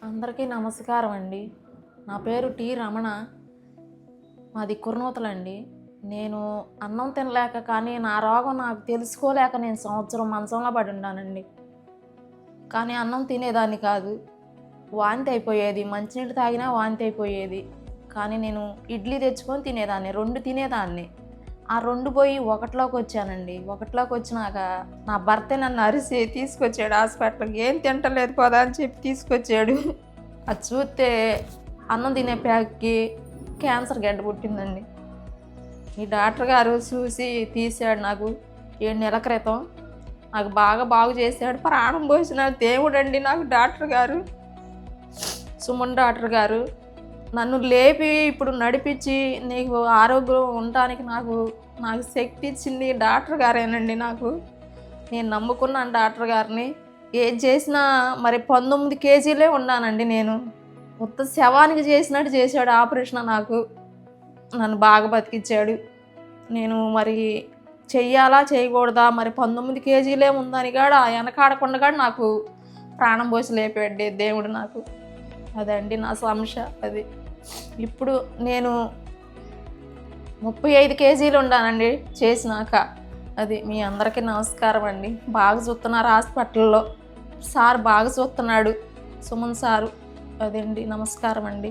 అందరికీ నమస్కారం అండి. నా పేరు టి రమణ. మాది కుర్నూతలండి. నేను అన్నం తినలేక కానీ నా రోగం నాకు తెలుసుకోలేక నేను సంవత్సరం మంచంలో పడి ఉన్నానండి. కానీ అన్నం తినేదాన్ని కాదు. వాంతి అయిపోయేది. మంచినీళ్ళు తాగినా వాంతి అయిపోయేది. కానీ నేను ఇడ్లీ తెచ్చుకొని తినేదాన్ని. 2 తినేదాన్ని. ఆ 2 పోయి ఒకటిలోకి వచ్చానండి. ఒకటిలోకి వచ్చినాక నా భర్తే నన్ను అరిసి తీసుకొచ్చాడు హాస్పిటల్‌కి. ఏం తింటలేదు పదా అని చెప్పి తీసుకొచ్చాడు. అది చూస్తే అన్నం తినే ప్యాక్‌కి క్యాన్సర్ గడ్డ పుట్టిందండి. ఈ డాక్టర్ గారు చూసి తీసాడు నాకు 7 నెలల క్రితం. నాకు బాగు చేశాడు. ప్రాణం పోసిన దేవుడండి నాకు డాక్టర్ గారు. సుమన్ డాక్టర్ గారు నన్ను లేపి ఇప్పుడు నడిపించి నీకు ఆరోగ్యం ఉండటానికి నాకు శక్తి ఇచ్చింది డాక్టర్ గారేనండి నాకు. నేను నమ్ముకున్నాను డాక్టర్ గారిని. ఏది చేసినా మరి 19 కేజీలే ఉన్నానండి నేను. మొత్తం శవానికి చేసినట్టు చేశాడు ఆపరేషన్ నాకు. నన్ను బాగా బతికిచ్చాడు. నేను మరి చెయ్యాలా చేయకూడదా మరి 19 కేజీలే ఉందని కాడ వెనకాడకుండా కాడ నాకు ప్రాణం పోసి లేపాడు దేవుడు నాకు. అదండి నా సమస్య అది. ఇప్పుడు నేను 35 కేజీలు ఉన్నానండి చేసినాక. అది మీ అందరికీ నమస్కారం అండి. బాగా చూస్తున్నారు హాస్పిటల్లో. సార్ బాగా చూస్తున్నాడు సుమన్ సారు. అదండి నమస్కారం అండి.